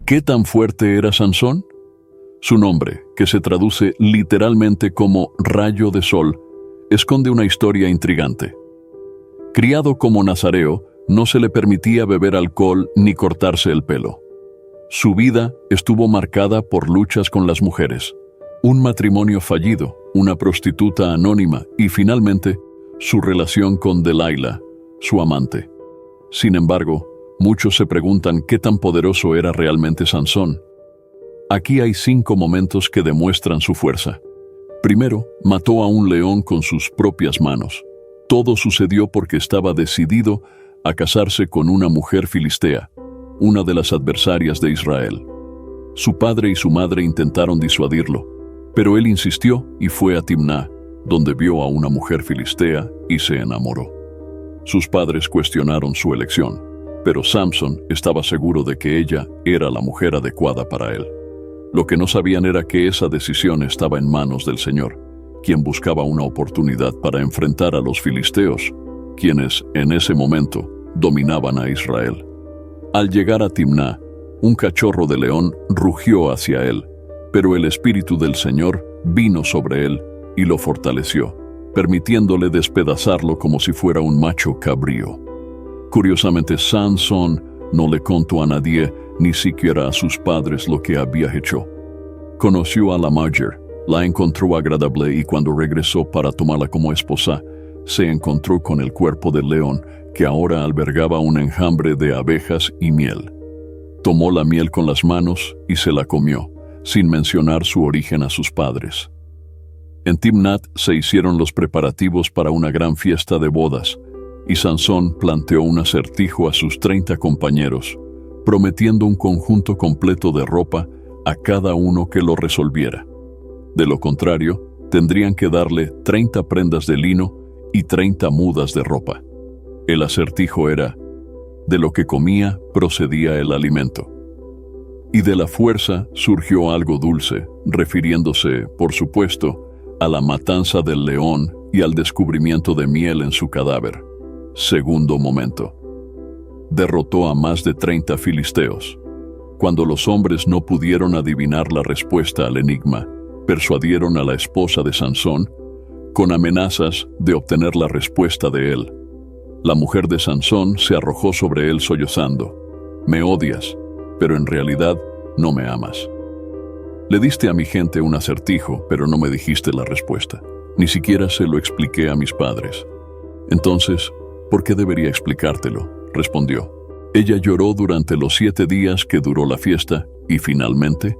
¿Qué tan fuerte era Sansón? Su nombre, que se traduce literalmente como rayo de sol, esconde una historia intrigante. Criado como nazareo, no se le permitía beber alcohol ni cortarse el pelo. Su vida estuvo marcada por luchas con las mujeres, un matrimonio fallido, una prostituta anónima y finalmente su relación con Delilah, su amante. Sin embargo, muchos se preguntan qué tan poderoso era realmente Sansón. Aquí hay 5 momentos que demuestran su fuerza. Primero, mató a un león con sus propias manos. Todo sucedió porque estaba decidido a casarse con una mujer filistea, una de las adversarias de Israel. Su padre y su madre intentaron disuadirlo, pero él insistió y fue a Timná, donde vio a una mujer filistea y se enamoró. Sus padres cuestionaron su elección, pero Samson estaba seguro de que ella era la mujer adecuada para él. Lo que no sabían era que esa decisión estaba en manos del Señor, quien buscaba una oportunidad para enfrentar a los filisteos, quienes en ese momento dominaban a Israel. Al llegar a Timná, un cachorro de león rugió hacia él, pero el Espíritu del Señor vino sobre él y lo fortaleció, permitiéndole despedazarlo como si fuera un macho cabrío. Curiosamente, Sansón no le contó a nadie, ni siquiera a sus padres, lo que había hecho. Conoció a la mujer, la encontró agradable y cuando regresó para tomarla como esposa, se encontró con el cuerpo del león, que ahora albergaba un enjambre de abejas y miel. Tomó la miel con las manos y se la comió, sin mencionar su origen a sus padres. En Timnat se hicieron los preparativos para una gran fiesta de bodas, y Sansón planteó un acertijo a sus 30 compañeros, prometiendo un conjunto completo de ropa a cada uno que lo resolviera. De lo contrario, tendrían que darle 30 prendas de lino y 30 mudas de ropa. El acertijo era: de lo que comía procedía el alimento. Y de la fuerza surgió algo dulce, refiriéndose, por supuesto, a la matanza del león y al descubrimiento de miel en su cadáver. Segundo momento. Derrotó a más de 30 filisteos. Cuando los hombres no pudieron adivinar la respuesta al enigma, persuadieron a la esposa de Sansón con amenazas de obtener la respuesta de él. La mujer de Sansón se arrojó sobre él sollozando: «Me odias, pero en realidad no me amas. Le diste a mi gente un acertijo, pero no me dijiste la respuesta. Ni siquiera se lo expliqué a mis padres. Entonces, ¿por qué debería explicártelo?», respondió. Ella lloró durante los 7 días que duró la fiesta y finalmente,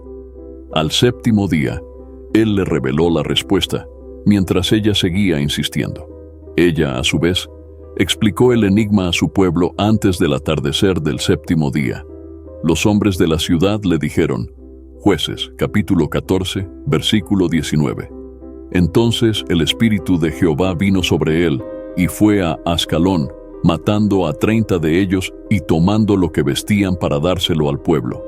al 7º día, él le reveló la respuesta, mientras ella seguía insistiendo. Ella, a su vez, explicó el enigma a su pueblo antes del atardecer del 7º día. Los hombres de la ciudad le dijeron, Jueces, capítulo 14, versículo 19. Entonces el Espíritu de Jehová vino sobre él, y fue a Ascalón, matando a 30 de ellos y tomando lo que vestían para dárselo al pueblo.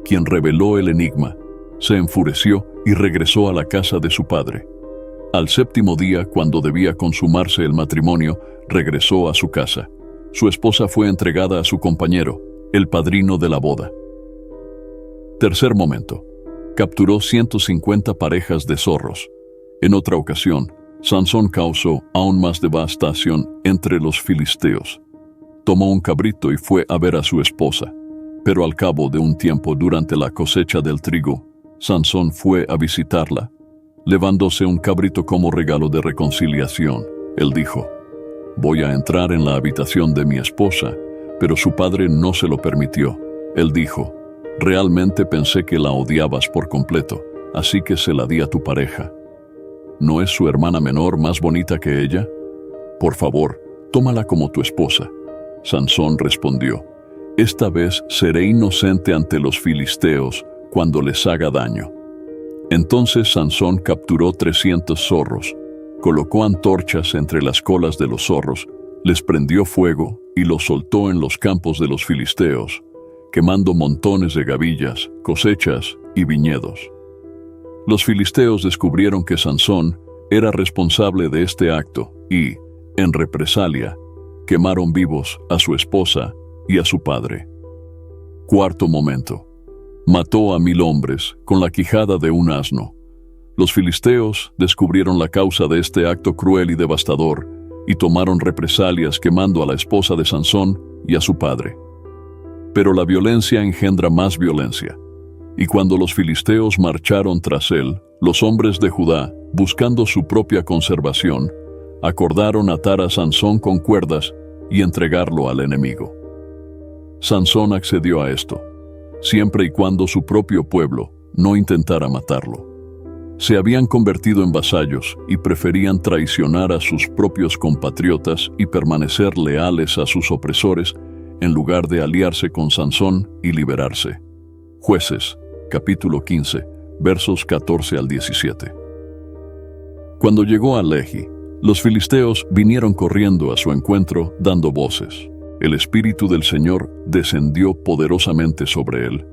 Quien reveló el enigma, se enfureció y regresó a la casa de su padre. Al 7º día, cuando debía consumarse el matrimonio, regresó a su casa. Su esposa fue entregada a su compañero, el padrino de la boda. Tercer momento. Capturó 150 parejas de zorros. En otra ocasión, Sansón causó aún más devastación entre los filisteos. Tomó un cabrito y fue a ver a su esposa, pero al cabo de un tiempo durante la cosecha del trigo, Sansón fue a visitarla. Llevándose un cabrito como regalo de reconciliación, él dijo, «Voy a entrar en la habitación de mi esposa», pero su padre no se lo permitió. Él dijo, «Realmente pensé que la odiabas por completo, así que se la di a tu pareja. ¿No es su hermana menor más bonita que ella? Por favor, tómala como tu esposa». Sansón respondió, «Esta vez seré inocente ante los filisteos cuando les haga daño». Entonces Sansón capturó 300 zorros, colocó antorchas entre las colas de los zorros, les prendió fuego y los soltó en los campos de los filisteos, quemando montones de gavillas, cosechas y viñedos. Los filisteos descubrieron que Sansón era responsable de este acto y, en represalia, quemaron vivos a su esposa y a su padre. Cuarto momento. mató a 1000 hombres con la quijada de un asno. Los filisteos descubrieron la causa de este acto cruel y devastador y tomaron represalias quemando a la esposa de Sansón y a su padre. Pero la violencia engendra más violencia, y cuando los filisteos marcharon tras él, los hombres de Judá, buscando su propia conservación, acordaron atar a Sansón con cuerdas y entregarlo al enemigo. Sansón accedió a esto, siempre y cuando su propio pueblo no intentara matarlo. Se habían convertido en vasallos y preferían traicionar a sus propios compatriotas y permanecer leales a sus opresores en lugar de aliarse con Sansón y liberarse. Jueces, capítulo 15, versos 14 al 17. Cuando llegó a Lehi, los filisteos vinieron corriendo a su encuentro dando voces. El Espíritu del Señor descendió poderosamente sobre él,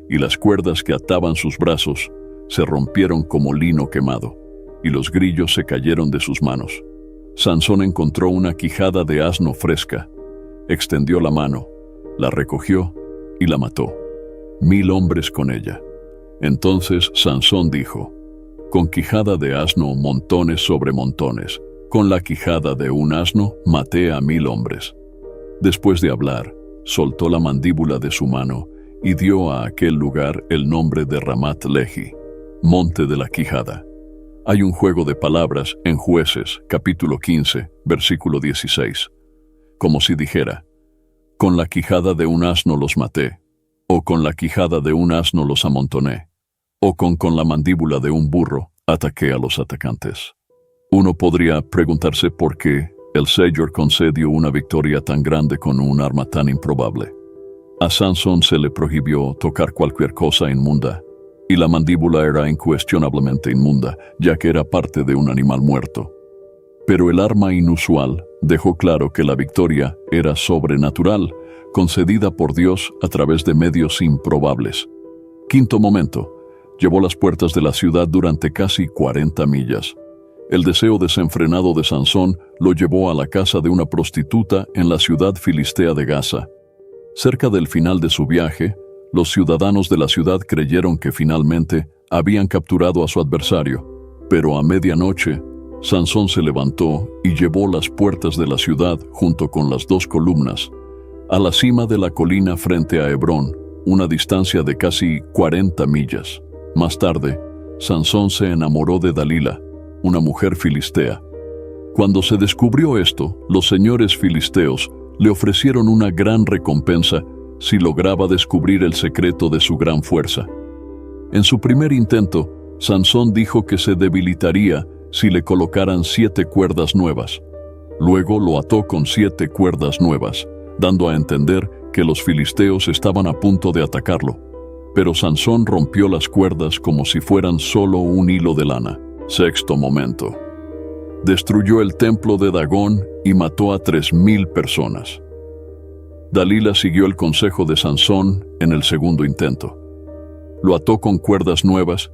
y las cuerdas que ataban sus brazos se rompieron como lino quemado, y los grillos se cayeron de sus manos. Sansón encontró una quijada de asno fresca, extendió la mano, la recogió y la mató. 1000 hombres con ella. Entonces Sansón dijo: con quijada de asno montones sobre montones, con la quijada de un asno maté a 1000 hombres. Después de hablar, soltó la mandíbula de su mano y dio a aquel lugar el nombre de Ramat Lehi, monte de la quijada. Hay un juego de palabras en Jueces, capítulo 15, versículo 16. Como si dijera: con la quijada de un asno los maté, o con la quijada de un asno los amontoné, o con la mandíbula de un burro ataqué a los atacantes. Uno podría preguntarse por qué el Señor concedió una victoria tan grande con un arma tan improbable. A Sansón se le prohibió tocar cualquier cosa inmunda, y la mandíbula era incuestionablemente inmunda, ya que era parte de un animal muerto. Pero el arma inusual dejó claro que la victoria era sobrenatural, concedida por Dios a través de medios improbables. Quinto momento: llevó las puertas de la ciudad durante casi 40 millas. El deseo desenfrenado de Sansón lo llevó a la casa de una prostituta en la ciudad filistea de Gaza. Cerca del final de su viaje, los ciudadanos de la ciudad creyeron que finalmente habían capturado a su adversario, pero a medianoche, Sansón se levantó y llevó las puertas de la ciudad junto con las 2 columnas a la cima de la colina frente a Hebrón, una distancia de casi 40 millas. Más tarde, Sansón se enamoró de Dalila, una mujer filistea. Cuando se descubrió esto, los señores filisteos le ofrecieron una gran recompensa si lograba descubrir el secreto de su gran fuerza. En su primer intento, Sansón dijo que se debilitaría si le colocaran 7 cuerdas nuevas. Luego lo ató con 7 cuerdas nuevas, dando a entender que los filisteos estaban a punto de atacarlo. Pero Sansón rompió las cuerdas como si fueran solo un hilo de lana. Sexto momento: destruyó el templo de Dagón y mató a 3000 personas. Dalila siguió el consejo de Sansón en el segundo intento. Lo ató con cuerdas nuevas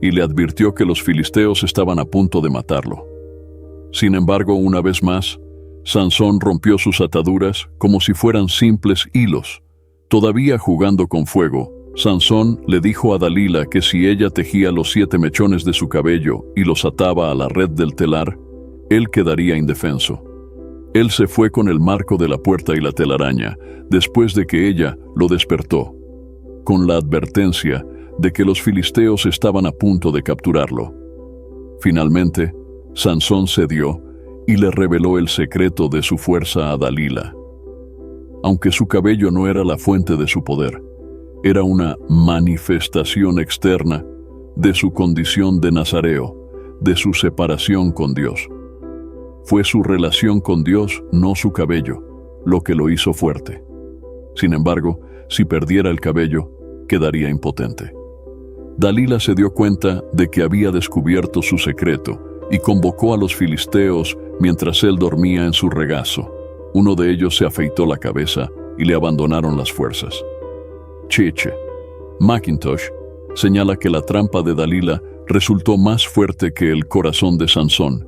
y le advirtió que los filisteos estaban a punto de matarlo. Sin embargo, una vez más, Sansón rompió sus ataduras como si fueran simples hilos. Todavía jugando con fuego, Sansón le dijo a Dalila que si ella tejía los 7 mechones de su cabello y los ataba a la red del telar, él quedaría indefenso. Él se fue con el marco de la puerta y la telaraña, después de que ella lo despertó, con la advertencia de que los filisteos estaban a punto de capturarlo. Finalmente, Sansón cedió y le reveló el secreto de su fuerza a Dalila. Aunque su cabello no era la fuente de su poder, era una manifestación externa de su condición de nazareo, de su separación con Dios. Fue su relación con Dios, no su cabello, lo que lo hizo fuerte. Sin embargo, si perdiera el cabello, quedaría impotente. Dalila se dio cuenta de que había descubierto su secreto y convocó a los filisteos mientras él dormía en su regazo. Uno de ellos se afeitó la cabeza y le abandonaron las fuerzas. Chiche Mackintosh señala que la trampa de Dalila resultó más fuerte que el corazón de Sansón,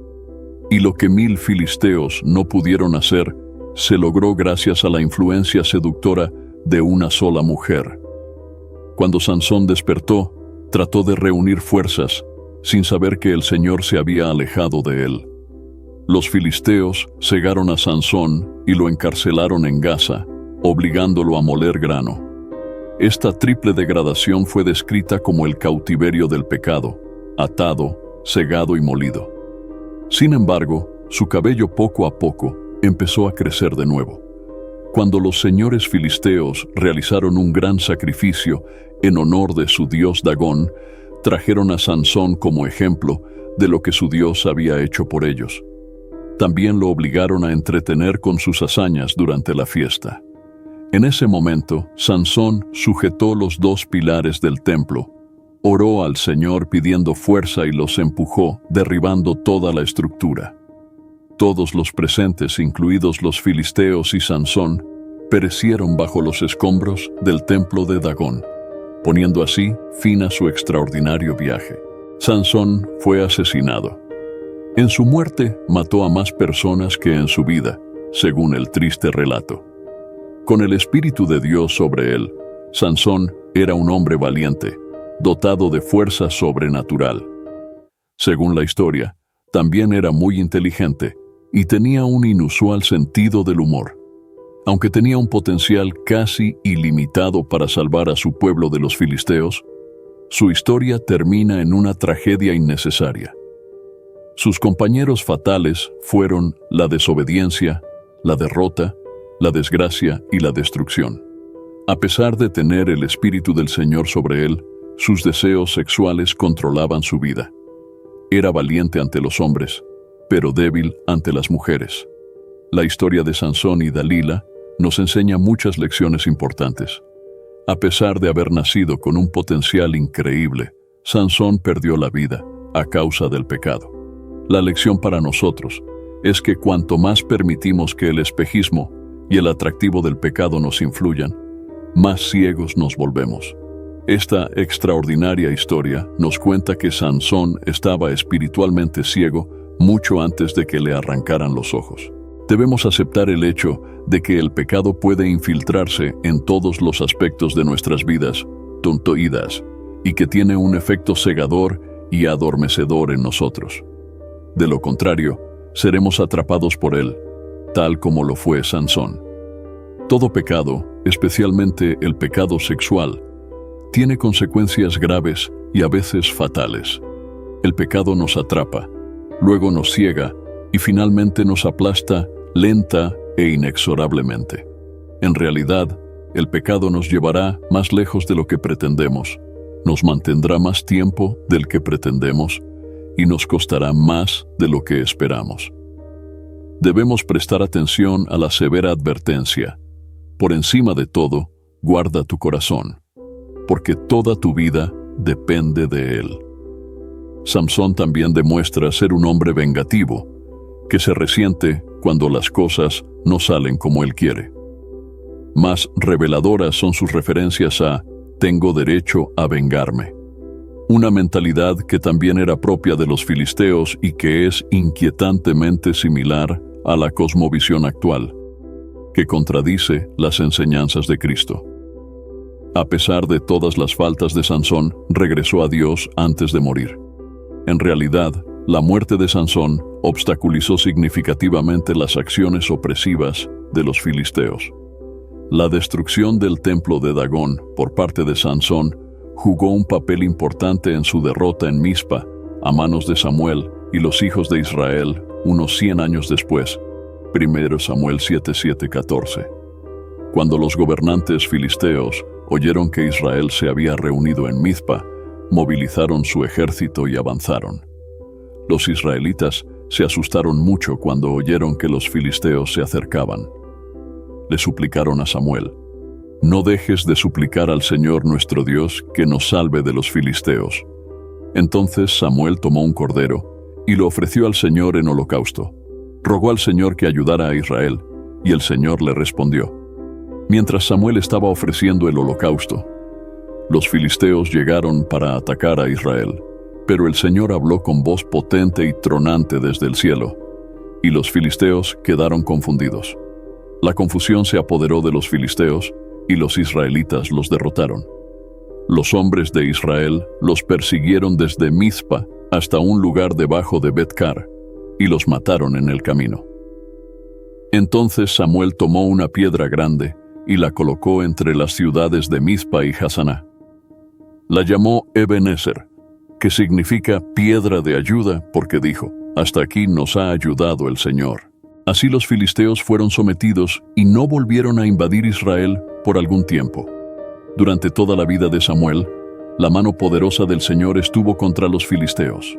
y lo que 1000 filisteos no pudieron hacer, se logró gracias a la influencia seductora de una sola mujer. Cuando Sansón despertó, trató de reunir fuerzas, sin saber que el Señor se había alejado de él. Los filisteos cegaron a Sansón y lo encarcelaron en Gaza, obligándolo a moler grano. Esta triple degradación fue descrita como el cautiverio del pecado, atado, cegado y molido. Sin embargo, su cabello poco a poco empezó a crecer de nuevo. Cuando los señores filisteos realizaron un gran sacrificio en honor de su dios Dagón, trajeron a Sansón como ejemplo de lo que su dios había hecho por ellos. También lo obligaron a entretener con sus hazañas durante la fiesta. En ese momento, Sansón sujetó los dos pilares del templo, oró al Señor pidiendo fuerza y los empujó, derribando toda la estructura. Todos los presentes, incluidos los filisteos y Sansón, perecieron bajo los escombros del templo de Dagón, poniendo así fin a su extraordinario viaje. Sansón fue asesinado. En su muerte mató a más personas que en su vida, según el triste relato. Con el Espíritu de Dios sobre él, Sansón era un hombre valiente, dotado de fuerza sobrenatural. Según la historia, también era muy inteligente y tenía un inusual sentido del humor. Aunque tenía un potencial casi ilimitado para salvar a su pueblo de los filisteos, su historia termina en una tragedia innecesaria. Sus compañeros fatales fueron la desobediencia, la derrota, la desgracia y la destrucción. A pesar de tener el Espíritu del Señor sobre él, sus deseos sexuales controlaban su vida. Era valiente ante los hombres, pero débil ante las mujeres. La historia de Sansón y Dalila nos enseña muchas lecciones importantes. A pesar de haber nacido con un potencial increíble, Sansón perdió la vida a causa del pecado. La lección para nosotros es que cuanto más permitimos que el espejismo y el atractivo del pecado nos influyan, más ciegos nos volvemos. Esta extraordinaria historia nos cuenta que Sansón estaba espiritualmente ciego mucho antes de que le arrancaran los ojos. Debemos aceptar el hecho de que el pecado puede infiltrarse en todos los aspectos de nuestras vidas, tontoídas, y que tiene un efecto cegador y adormecedor en nosotros. De lo contrario, seremos atrapados por él, tal como lo fue Sansón. Todo pecado, especialmente el pecado sexual, tiene consecuencias graves y a veces fatales. El pecado nos atrapa, luego nos ciega y finalmente nos aplasta lenta e inexorablemente. En realidad, el pecado nos llevará más lejos de lo que pretendemos, nos mantendrá más tiempo del que pretendemos y nos costará más de lo que esperamos. Debemos prestar atención a la severa advertencia. Por encima de todo, guarda tu corazón, porque toda tu vida depende de él. Sansón también demuestra ser un hombre vengativo, que se resiente cuando las cosas no salen como él quiere. Más reveladoras son sus referencias a «tengo derecho a vengarme», una mentalidad que también era propia de los filisteos y que es inquietantemente similar a la cosmovisión actual, que contradice las enseñanzas de Cristo. A pesar de todas las faltas de Sansón, regresó a Dios antes de morir. En realidad, la muerte de Sansón obstaculizó significativamente las acciones opresivas de los filisteos. La destrucción del templo de Dagón por parte de Sansón jugó un papel importante en su derrota en Mizpa a manos de Samuel y los hijos de Israel unos 100 años después, 1 Samuel 7:14. Cuando los gobernantes filisteos oyeron que Israel se había reunido en Mizpa, movilizaron su ejército y avanzaron. Los israelitas se asustaron mucho cuando oyeron que los filisteos se acercaban. Le suplicaron a Samuel: «No dejes de suplicar al Señor nuestro Dios que nos salve de los filisteos». Entonces Samuel tomó un cordero y lo ofreció al Señor en holocausto. Rogó al Señor que ayudara a Israel, y el Señor le respondió. Mientras Samuel estaba ofreciendo el holocausto, los filisteos llegaron para atacar a Israel, pero el Señor habló con voz potente y tronante desde el cielo, y los filisteos quedaron confundidos. La confusión se apoderó de los filisteos, y los israelitas los derrotaron. Los hombres de Israel los persiguieron desde Mizpa hasta un lugar debajo de Bet-car, y los mataron en el camino. Entonces Samuel tomó una piedra grande y la colocó entre las ciudades de Mizpa y Hasaná. La llamó Ebenezer, que significa piedra de ayuda, porque dijo: hasta aquí nos ha ayudado el Señor. Así los filisteos fueron sometidos y no volvieron a invadir Israel por algún tiempo. Durante toda la vida de Samuel, la mano poderosa del Señor estuvo contra los filisteos.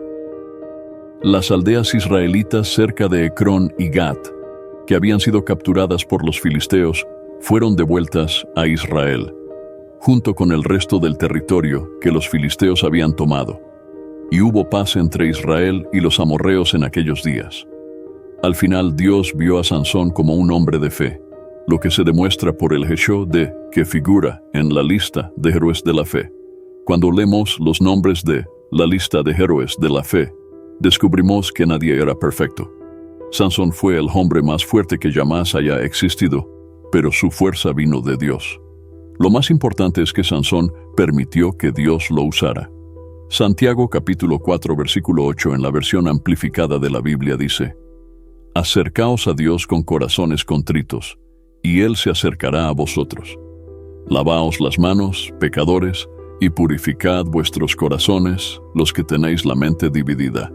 Las aldeas israelitas cerca de Ecrón y Gat, que habían sido capturadas por los filisteos, fueron devueltas a Israel, junto con el resto del territorio que los filisteos habían tomado. Y hubo paz entre Israel y los amorreos en aquellos días. Al final Dios vio a Sansón como un hombre de fe, lo que se demuestra por el Heshó de que figura en la lista de héroes de la fe. Cuando leemos los nombres de la lista de héroes de la fe, descubrimos que nadie era perfecto. Sansón fue el hombre más fuerte que jamás haya existido, pero su fuerza vino de Dios. Lo más importante es que Sansón permitió que Dios lo usara. Santiago capítulo 4 versículo 8 en la versión amplificada de la Biblia dice: acercaos a Dios con corazones contritos, y Él se acercará a vosotros. Lavaos las manos, pecadores, y purificad vuestros corazones, los que tenéis la mente dividida.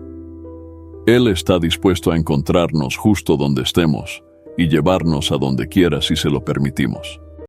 Él está dispuesto a encontrarnos justo donde estemos, y llevarnos a donde quiera si se lo permitimos.